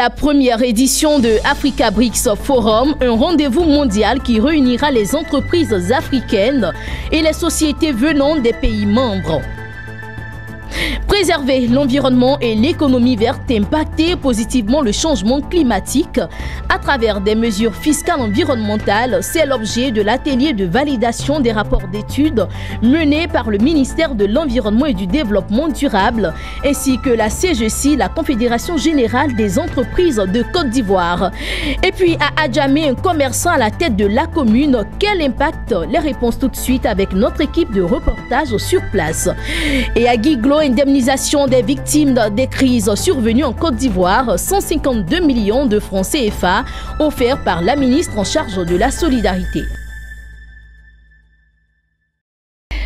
La première édition de Africa BRICS Forum, un rendez-vous mondial qui réunira les entreprises africaines et les sociétés venant des pays membres. Préserver l'environnement et l'économie verte, impacter positivement le changement climatique à travers des mesures fiscales environnementales, c'est l'objet de l'atelier de validation des rapports d'études mené par le ministère de l'Environnement et du Développement durable ainsi que la CGECI, la Confédération générale des entreprises de Côte d'Ivoire. Et puis à Adjamé, un commerçant à la tête de la commune, quel impact? Les réponses tout de suite avec notre équipe de reportage sur place. Et à Guiglo, indemnisation des victimes des crises survenues en Côte d'Ivoire, 152 millions de francs CFA offerts par la ministre en charge de la solidarité.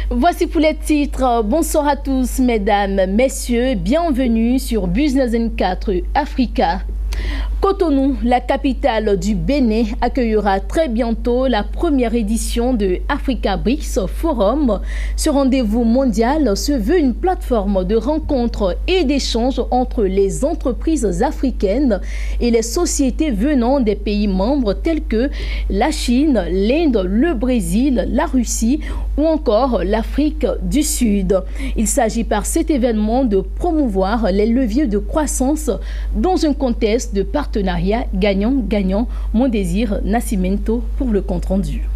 Voici pour les titres. Bonsoir à tous, mesdames, messieurs. Bienvenue sur Business N4 Africa. Cotonou, la capitale du Bénin, accueillera très bientôt la première édition de Africa BRICS Forum. Ce rendez-vous mondial se veut une plateforme de rencontres et d'échanges entre les entreprises africaines et les sociétés venant des pays membres tels que la Chine, l'Inde, le Brésil, la Russie ou encore l'Afrique du Sud. Il s'agit par cet événement de promouvoir les leviers de croissance dans un contexte de partenariat gagnant-gagnant. Mon désir Nascimento pour le compte-rendu.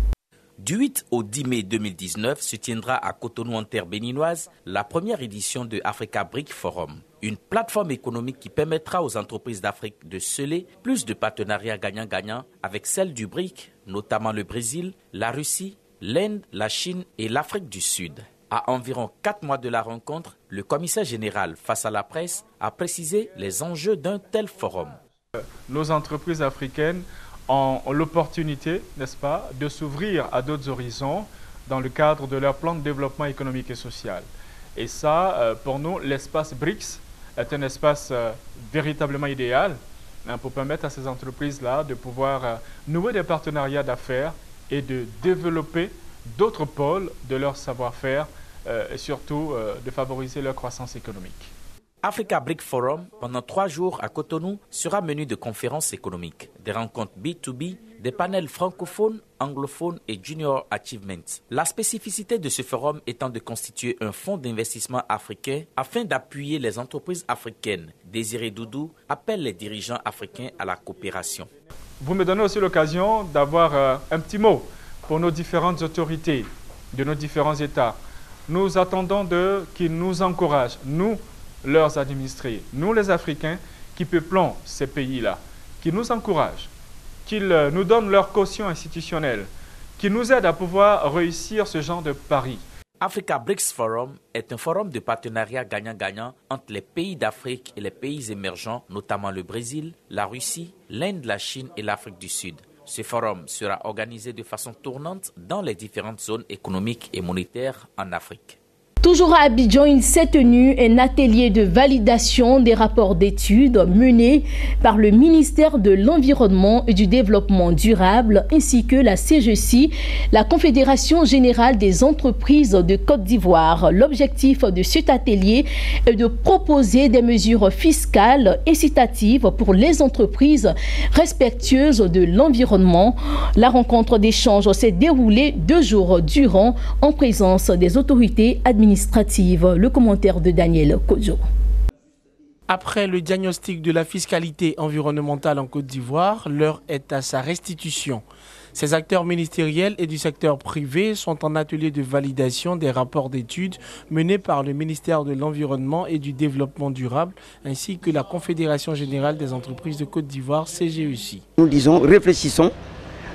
Du 8 au 10 mai 2019 se tiendra à Cotonou en terre béninoise la première édition de Africa BRICS Forum, une plateforme économique qui permettra aux entreprises d'Afrique de sceller plus de partenariats gagnant-gagnant avec celles du BRIC, notamment le Brésil, la Russie, l'Inde, la Chine et l'Afrique du Sud. À environ 4 mois de la rencontre, le commissaire général face à la presse a précisé les enjeux d'un tel forum. Nos entreprises africaines ont l'opportunité, n'est-ce pas, de s'ouvrir à d'autres horizons dans le cadre de leur plan de développement économique et social. Et ça, pour nous, l'espace BRICS est un espace véritablement idéal pour permettre à ces entreprises-là de pouvoir nouer des partenariats d'affaires et de développer d'autres pôles de leur savoir-faire et surtout de favoriser leur croissance économique. Africa BRICS Forum, pendant 3 jours à Cotonou, sera menu de conférences économiques, des rencontres B2B, des panels francophones, anglophones et junior achievements. La spécificité de ce forum étant de constituer un fonds d'investissement africain afin d'appuyer les entreprises africaines. Désiré Doudou appelle les dirigeants africains à la coopération. Vous me donnez aussi l'occasion d'avoir un petit mot pour nos différentes autorités de nos différents États. Nous attendons qu'ils nous encouragent, nous, leurs administrés, nous les Africains qui peuplons ces pays-là, qui nous encouragent, qu'ils nous donnent leur caution institutionnelle, qui nous aident à pouvoir réussir ce genre de pari. Africa BRICS Forum est un forum de partenariat gagnant-gagnant entre les pays d'Afrique et les pays émergents, notamment le Brésil, la Russie, l'Inde, la Chine et l'Afrique du Sud. Ce forum sera organisé de façon tournante dans les différentes zones économiques et monétaires en Afrique. Toujours à Abidjan, il s'est tenu un atelier de validation des rapports d'études menés par le ministère de l'Environnement et du Développement durable ainsi que la CGECI, la Confédération générale des entreprises de Côte d'Ivoire. L'objectif de cet atelier est de proposer des mesures fiscales incitatives pour les entreprises respectueuses de l'environnement. La rencontre d'échange s'est déroulée 2 jours durant en présence des autorités administratives. Le commentaire de Daniel Kojo. Après le diagnostic de la fiscalité environnementale en Côte d'Ivoire, l'heure est à sa restitution. Ces acteurs ministériels et du secteur privé sont en atelier de validation des rapports d'études menés par le ministère de l'Environnement et du Développement durable ainsi que la Confédération générale des entreprises de Côte d'Ivoire, CGECI. Nous disons, réfléchissons,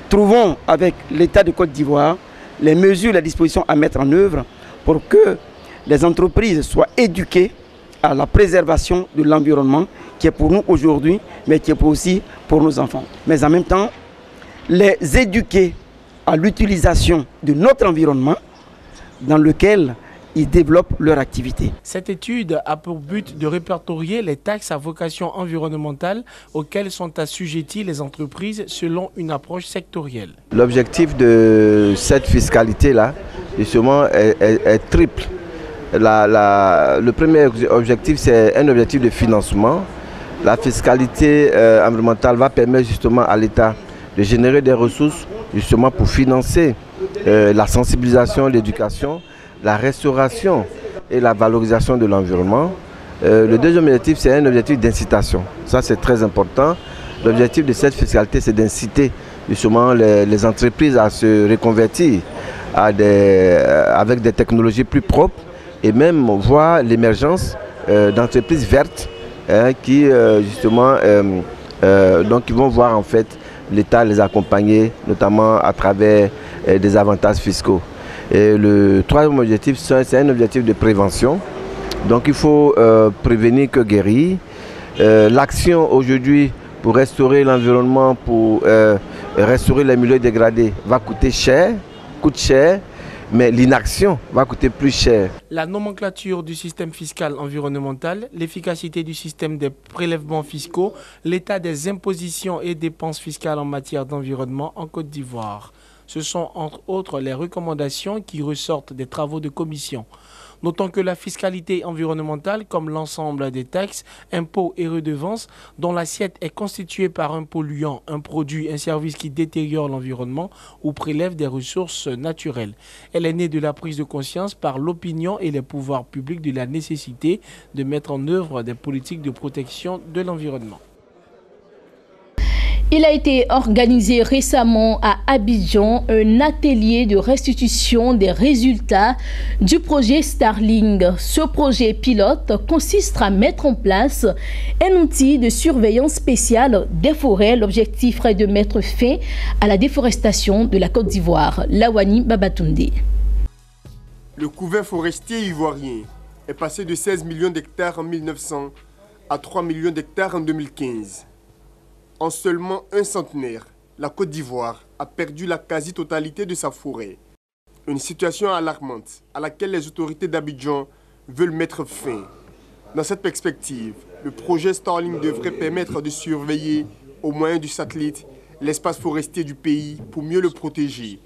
trouvons avec l'État de Côte d'Ivoire les mesures, les dispositions à mettre en œuvre pour que les entreprises soient éduquées à la préservation de l'environnement qui est pour nous aujourd'hui, mais qui est aussi pour nos enfants. Mais en même temps, les éduquer à l'utilisation de notre environnement dans lequel ils développent leur activité. Cette étude a pour but de répertorier les taxes à vocation environnementale auxquelles sont assujetties les entreprises selon une approche sectorielle. L'objectif de cette fiscalité-là, justement, est triple. Le premier objectif, c'est un objectif de financement la fiscalité environnementale va permettre justement à l'État de générer des ressources justement pour financer la sensibilisation, l'éducation, la restauration et la valorisation de l'environnement. Le deuxième objectif, c'est un objectif d'incitation. Ça, c'est très important. L'objectif de cette fiscalité, c'est d'inciter justement les entreprises à se reconvertir avec des technologies plus propres et même voir l'émergence d'entreprises vertes qui justement donc ils vont voir en fait l'État les accompagner, notamment à travers des avantages fiscaux. Et le troisième objectif, c'est un objectif de prévention. Donc il faut prévenir que guérir. L'action aujourd'hui pour restaurer l'environnement, pour restaurer les milieux dégradés va coûte cher, mais l'inaction va coûter plus cher. La nomenclature du système fiscal environnemental, l'efficacité du système des prélèvements fiscaux, l'état des impositions et dépenses fiscales en matière d'environnement en Côte d'Ivoire. Ce sont entre autres les recommandations qui ressortent des travaux de commission. Notons que la fiscalité environnementale, comme l'ensemble des taxes, impôts et redevances, dont l'assiette est constituée par un polluant, un produit, un service qui détériore l'environnement ou prélève des ressources naturelles. Elle est née de la prise de conscience par l'opinion et les pouvoirs publics de la nécessité de mettre en œuvre des politiques de protection de l'environnement. Il a été organisé récemment à Abidjan un atelier de restitution des résultats du projet Starling. Ce projet pilote consiste à mettre en place un outil de surveillance spéciale des forêts. L'objectif est de mettre fin à la déforestation de la Côte d'Ivoire. Lawani Babatunde. Le couvert forestier ivoirien est passé de 16 millions d'hectares en 1900 à 3 millions d'hectares en 2015. En seulement un centenaire, la Côte d'Ivoire a perdu la quasi-totalité de sa forêt. Une situation alarmante à laquelle les autorités d'Abidjan veulent mettre fin. Dans cette perspective, le projet Starling devrait permettre de surveiller, au moyen du satellite, l'espace forestier du pays pour mieux le protéger.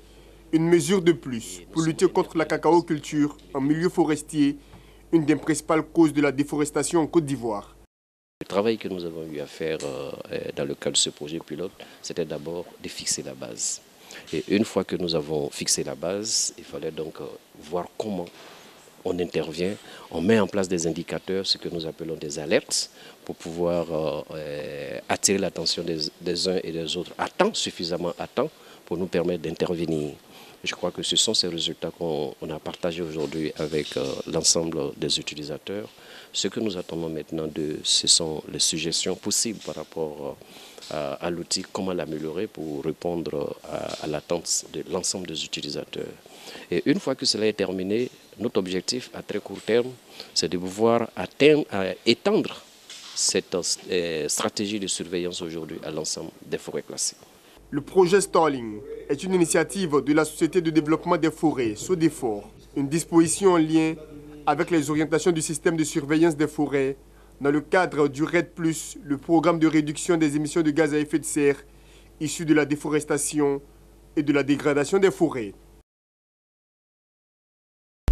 Une mesure de plus pour lutter contre la cacaoculture en milieu forestier, une des principales causes de la déforestation en Côte d'Ivoire. Le travail que nous avons eu à faire dans le cadre de ce projet pilote, c'était d'abord de fixer la base. Et une fois que nous avons fixé la base, il fallait donc voir comment on intervient. On met en place des indicateurs, ce que nous appelons des alertes, pour pouvoir attirer l'attention des uns et des autres à temps, suffisamment à temps, pour nous permettre d'intervenir. Je crois que ce sont ces résultats qu'on a partagés aujourd'hui avec l'ensemble des utilisateurs. Ce que nous attendons maintenant, ce sont les suggestions possibles par rapport à l'outil, comment l'améliorer pour répondre à l'attente de l'ensemble des utilisateurs. Et une fois que cela est terminé, notre objectif à très court terme, c'est de pouvoir étendre cette stratégie de surveillance aujourd'hui à l'ensemble des forêts classées. Le projet Starling est une initiative de la Société de développement des forêts, SODEFOR, une disposition en lien avec les orientations du système de surveillance des forêts dans le cadre du RED+, le programme de réduction des émissions de gaz à effet de serre issus de la déforestation et de la dégradation des forêts.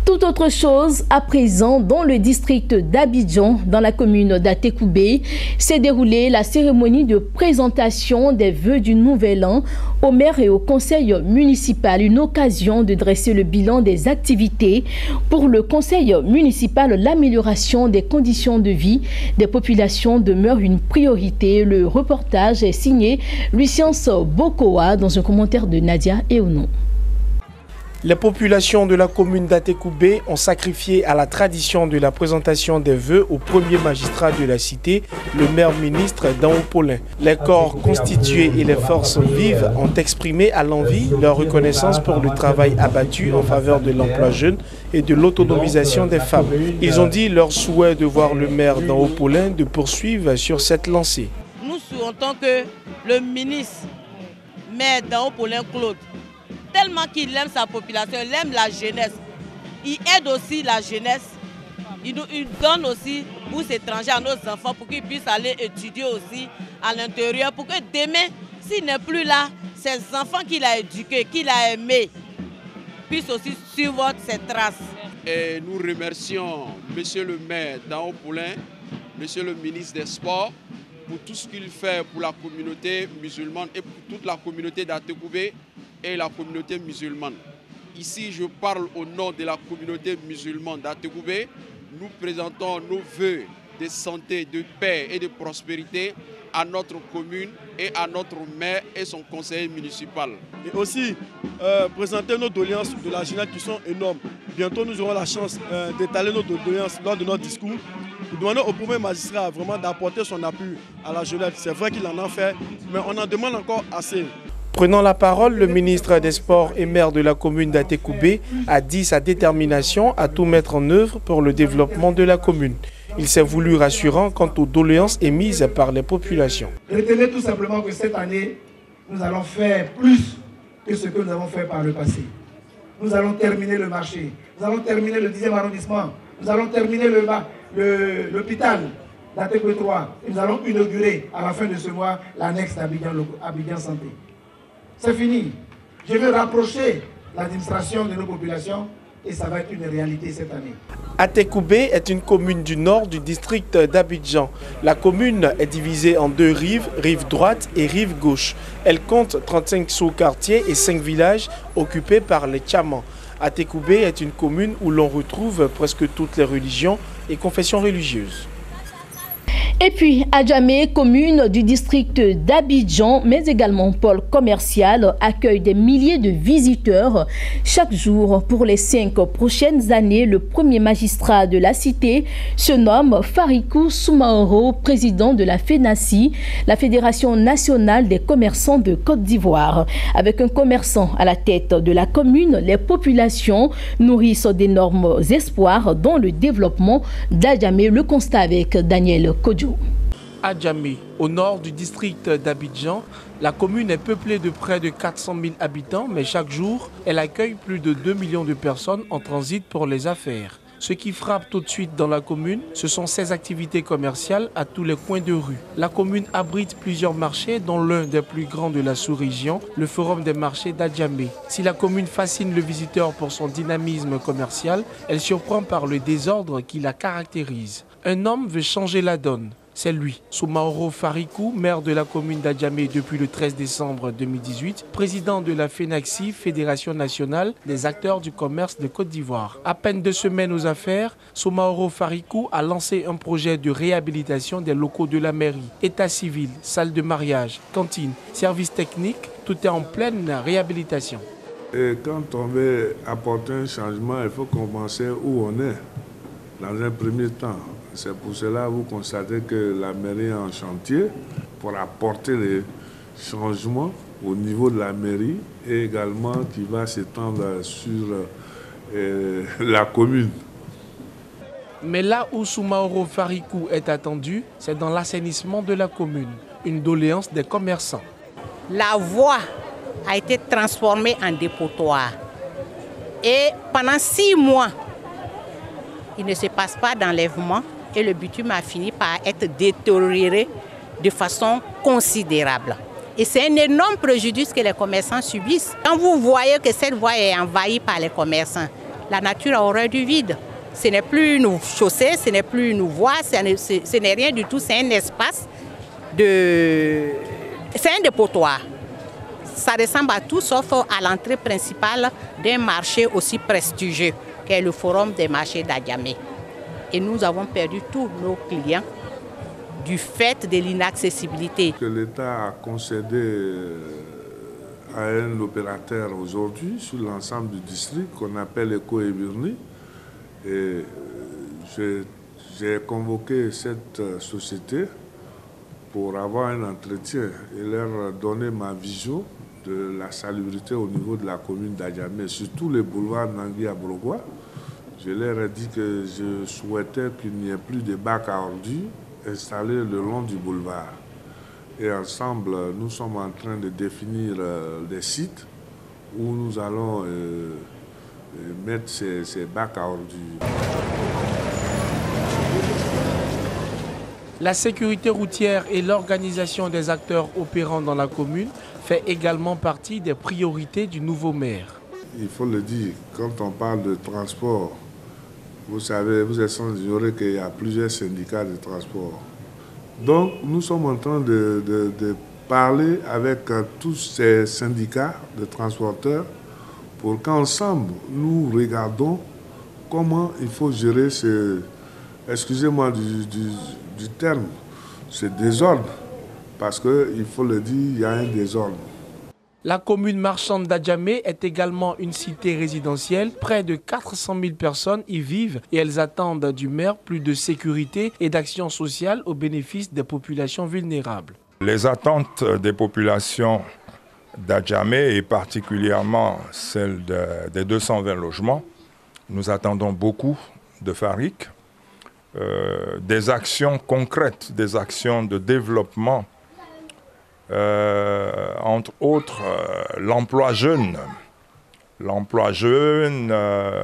Tout autre chose, à présent, dans le district d'Abidjan, dans la commune d'Atekoubé, s'est déroulée la cérémonie de présentation des vœux du Nouvel An au maire et au conseil municipal. Une occasion de dresser le bilan des activités pour le conseil municipal. L'amélioration des conditions de vie des populations demeure une priorité. Le reportage est signé Lucien Bokoa dans un commentaire de Nadia Eounon. Les populations de la commune d'Atekoubé ont sacrifié à la tradition de la présentation des vœux au premier magistrat de la cité, le maire-ministre Daon-Paulin. Les corps constitués et les forces vives ont exprimé à l'envi leur reconnaissance pour le travail abattu en faveur de l'emploi jeune et de l'autonomisation des femmes. Ils ont dit leur souhait de voir le maire Daon-Paulin de poursuivre sur cette lancée. Nous souhaitons que le ministre, maire Daon-Paulin Claude, tellement qu'il aime sa population, il aime la jeunesse. Il aide aussi la jeunesse. Il donne aussi bourse étrangère à nos enfants pour qu'ils puissent aller étudier aussi à l'intérieur. Pour que demain, s'il n'est plus là, ces enfants qu'il a éduqués, qu'il a aimés, puissent aussi suivre ses traces. Et nous remercions M. le maire Daon-Paulin, M. le ministre des Sports, pour tout ce qu'il fait pour la communauté musulmane et pour toute la communauté d'Atekoubé et la communauté musulmane. Ici, je parle au nom de la communauté musulmane d'Atekoubé. Nous présentons nos vœux de santé, de paix et de prospérité à notre commune et à notre maire et son conseiller municipal. Et aussi présenter nos doléances de la jeunesse qui sont énormes. Bientôt, nous aurons la chance d'étaler nos doléances lors de notre discours. Nous demandons au premier magistrat vraiment d'apporter son appui à la jeunesse. C'est vrai qu'il en a fait, mais on en demande encore assez. Prenant la parole, le ministre des Sports et maire de la commune d'Atekoubé a dit sa détermination à tout mettre en œuvre pour le développement de la commune. Il s'est voulu rassurant quant aux doléances émises par les populations. Retenez tout simplement que cette année, nous allons faire plus que ce que nous avons fait par le passé. Nous allons terminer le marché, nous allons terminer le 10e arrondissement, nous allons terminer l'hôpital d'Atekoubé 3 et nous allons inaugurer à la fin de ce mois l'annexe d'Abidjan Santé. C'est fini. Je veux rapprocher l'administration de nos populations et ça va être une réalité cette année. Atekoubé est une commune du nord du district d'Abidjan. La commune est divisée en deux rives, rive droite et rive gauche. Elle compte 35 sous-quartiers et 5 villages occupés par les Tchamans. Atekoubé est une commune où l'on retrouve presque toutes les religions et confessions religieuses. Et puis, Adjamé, commune du district d'Abidjan, mais également pôle commercial, accueille des milliers de visiteurs chaque jour. Pour les 5 prochaines années, le premier magistrat de la cité se nomme Farikou Soumaoro, président de la FENACI, la Fédération nationale des commerçants de Côte d'Ivoire. Avec un commerçant à la tête de la commune, les populations nourrissent d'énormes espoirs dans le développement d'Adjamé. Le constat avec Daniel Kodjo. Adjamé, au nord du district d'Abidjan, la commune est peuplée de près de 400 000 habitants, mais chaque jour, elle accueille plus de 2 millions de personnes en transit pour les affaires. Ce qui frappe tout de suite dans la commune, ce sont ses activités commerciales à tous les coins de rue. La commune abrite plusieurs marchés, dont l'un des plus grands de la sous-région, le Forum des marchés d'Adjamé. Si la commune fascine le visiteur pour son dynamisme commercial, elle surprend par le désordre qui la caractérise. Un homme veut changer la donne. C'est lui, Soumaoro Farikou, maire de la commune d'Adjamé depuis le 13 décembre 2018, président de la FENACI, Fédération nationale des acteurs du commerce de Côte d'Ivoire. À peine 2 semaines aux affaires, Soumaoro Farikou a lancé un projet de réhabilitation des locaux de la mairie. État civil, salle de mariage, cantine, services techniques, tout est en pleine réhabilitation. Et quand on veut apporter un changement, il faut commencer où on est, dans un premier temps. C'est pour cela que vous constatez que la mairie est en chantier pour apporter les changements au niveau de la mairie et également qui va s'étendre sur la commune. Mais là où Soumaoro Farikou est attendu, c'est dans l'assainissement de la commune, une doléance des commerçants. La voie a été transformée en dépotoir et pendant 6 mois, il ne se passe pas d'enlèvement. Et le bitume a fini par être détérioré de façon considérable. Et c'est un énorme préjudice que les commerçants subissent. Quand vous voyez que cette voie est envahie par les commerçants, la nature a horreur du vide. Ce n'est plus une chaussée, ce n'est plus une voie, ce n'est rien du tout, c'est un espace c'est un dépotoir. Ça ressemble à tout sauf à l'entrée principale d'un marché aussi prestigieux qu'est le Forum des marchés d'Adjamé. Et nous avons perdu tous nos clients du fait de l'inaccessibilité. L'État a concédé à un opérateur aujourd'hui sur l'ensemble du district qu'on appelle Eco-Ebirni. Et j'ai convoqué cette société pour avoir un entretien et leur donner ma vision de la salubrité au niveau de la commune d'Adjamé, surtout les boulevards Nangui à Brogua. Je leur ai dit que je souhaitais qu'il n'y ait plus de bacs à ordures installés le long du boulevard. Et ensemble, nous sommes en train de définir des sites où nous allons mettre ces bacs à ordures. La sécurité routière et l'organisation des acteurs opérant dans la commune fait également partie des priorités du nouveau maire. Il faut le dire, quand on parle de transport, vous savez, vous êtes sans ignorer qu'il y a plusieurs syndicats de transport. Donc nous sommes en train de parler avec tous ces syndicats de transporteurs pour qu'ensemble nous regardons comment il faut gérer ce, excusez-moi du terme, ce désordre, parce qu'il faut le dire, il y a un désordre. La commune marchande d'Adjamé est également une cité résidentielle. Près de 400 000 personnes y vivent et elles attendent du maire plus de sécurité et d'action sociale au bénéfice des populations vulnérables. Les attentes des populations d'Adjamé et particulièrement celles des 220 logements, nous attendons beaucoup de Farik, des actions concrètes, des actions de développement, entre autres l'emploi jeune,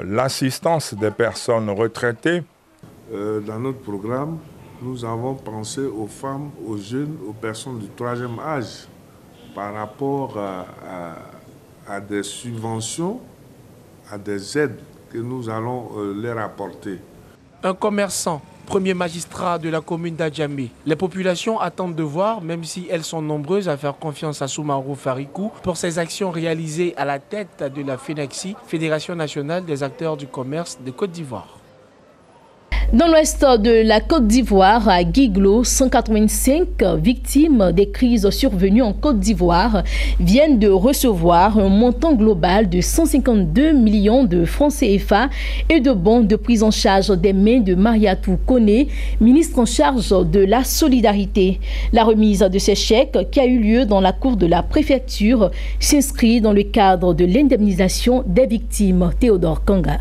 l'assistance des personnes retraitées. Dans notre programme, nous avons pensé aux femmes, aux jeunes, aux personnes du 3e âge par rapport à des subventions, à des aides que nous allons leur apporter. Un commerçant, premier magistrat de la commune d'Adjamé. Les populations attendent de voir, même si elles sont nombreuses à faire confiance à Soumarou Farikou pour ses actions réalisées à la tête de la FENAXI, Fédération nationale des acteurs du commerce de Côte d'Ivoire. Dans l'ouest de la Côte d'Ivoire, à Guiglo, 185 victimes des crises survenues en Côte d'Ivoire viennent de recevoir un montant global de 152 millions de francs CFA et de bons de prise en charge des mains de Mariatou Koné, ministre en charge de la solidarité. La remise de ces chèques, qui a eu lieu dans la cour de la préfecture, s'inscrit dans le cadre de l'indemnisation des victimes. Théodore Kanga.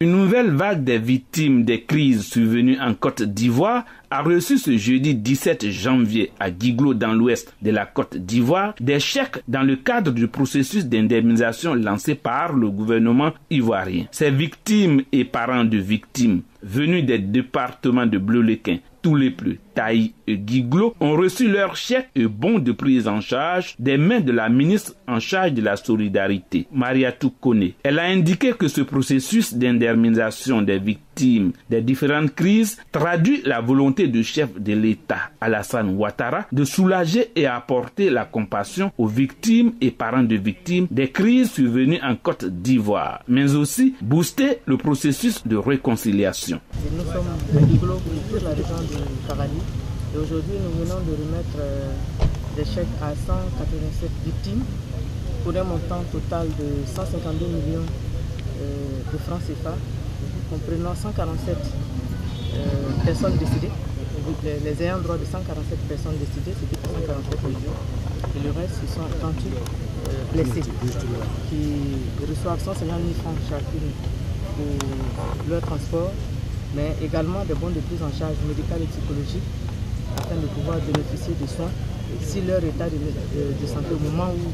Une nouvelle vague des victimes des crises survenues en Côte d'Ivoire a reçu ce jeudi 17 janvier à Guiglo dans l'ouest de la Côte d'Ivoire des chèques dans le cadre du processus d'indemnisation lancé par le gouvernement ivoirien. Ces victimes et parents de victimes venus des départements de Bleu-Lequin, Toulépleu, Taï et Guiglo ont reçu leurs chèques et bons de prise en charge des mains de la ministre en charge de la solidarité, Mariatou Koné. Elle a indiqué que ce processus d'indemnisation des victimes des différentes crises traduit la volonté du chef de l'État, Alassane Ouattara, de soulager et apporter la compassion aux victimes et parents de victimes des crises survenues en Côte d'Ivoire, mais aussi booster le processus de réconciliation. Nous sommes à Guiglo pour la région de Cavani et aujourd'hui nous venons de remettre des chèques à 187 victimes pour un montant total de 152 millions de francs CFA, comprenant 147 personnes décédées, les ayants droit de 147 personnes décédées, c'était 147 millions, et le reste ce sont 38 blessés qui reçoivent 150 000 francs chacune pour leur transport, mais également des bons de prise en charge médicale et psychologique afin de pouvoir bénéficier de soins si leur état de santé au moment où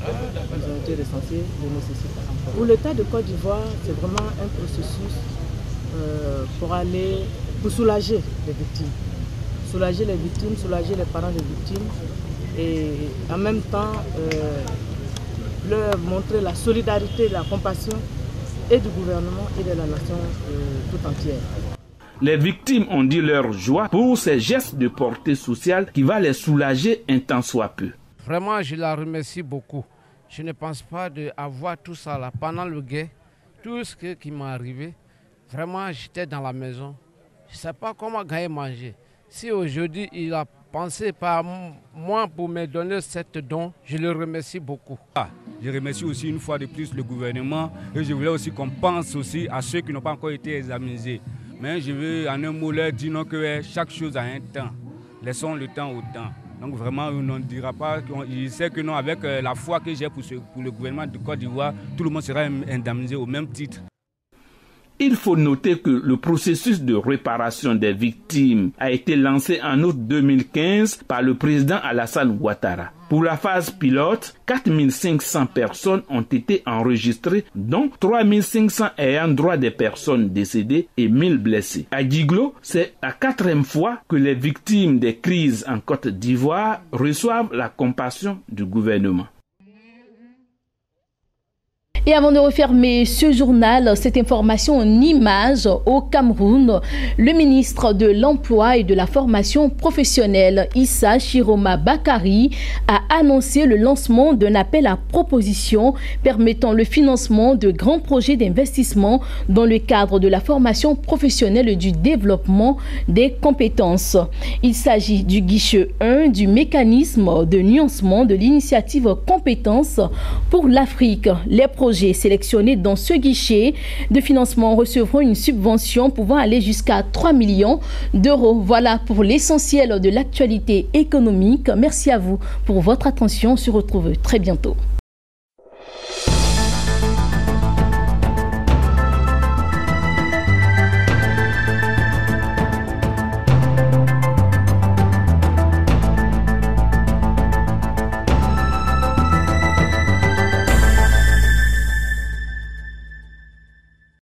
ils ont été recensés le nécessite. Pour l'État de Côte d'Ivoire, c'est vraiment un processus pour soulager les victimes. Soulager les victimes, soulager les parents des victimes et en même temps leur montrer la solidarité, la compassion et du gouvernement et de la nation tout entière. Les victimes ont dit leur joie pour ces gestes de portée sociale qui va les soulager un temps soit peu. Vraiment, je la remercie beaucoup. Je ne pense pas d'avoir tout ça là. Pendant le guet, tout ce qui m'est arrivé, vraiment, j'étais dans la maison. Je ne sais pas comment gagner manger. Si aujourd'hui, il a pensé par moi pour me donner cette don, je le remercie beaucoup. Je remercie aussi une fois de plus le gouvernement et je voulais aussi qu'on pense aussi à ceux qui n'ont pas encore été examinés. Mais je veux en un mot leur dire que chaque chose a un temps. Laissons le temps au temps. Donc vraiment, on ne dira pas, je sais que non, avec la foi que j'ai pour le gouvernement de Côte d'Ivoire, tout le monde sera indemnisé au même titre. Il faut noter que le processus de réparation des victimes a été lancé en août 2015 par le président Alassane Ouattara. Pour la phase pilote, 4500 personnes ont été enregistrées, dont 3500 ayant droit des personnes décédées et 1000 blessés. À Guiglo, c'est la 4e fois que les victimes des crises en Côte d'Ivoire reçoivent la compassion du gouvernement. Et avant de refermer ce journal, cette information en images au Cameroun, le ministre de l'Emploi et de la formation professionnelle, Issa Chiroma Bakari, a annoncé le lancement d'un appel à propositions permettant le financement de grands projets d'investissement dans le cadre de la formation professionnelle et du développement des compétences. Il s'agit du guichet 1 du mécanisme de nuancement de l'initiative compétences pour l'Afrique. Les projets sélectionnés dans ce guichet de financement recevront une subvention pouvant aller jusqu'à 3 millions d'euros. Voilà pour l'essentiel de l'actualité économique. Merci à vous pour votre attention. On se retrouve très bientôt.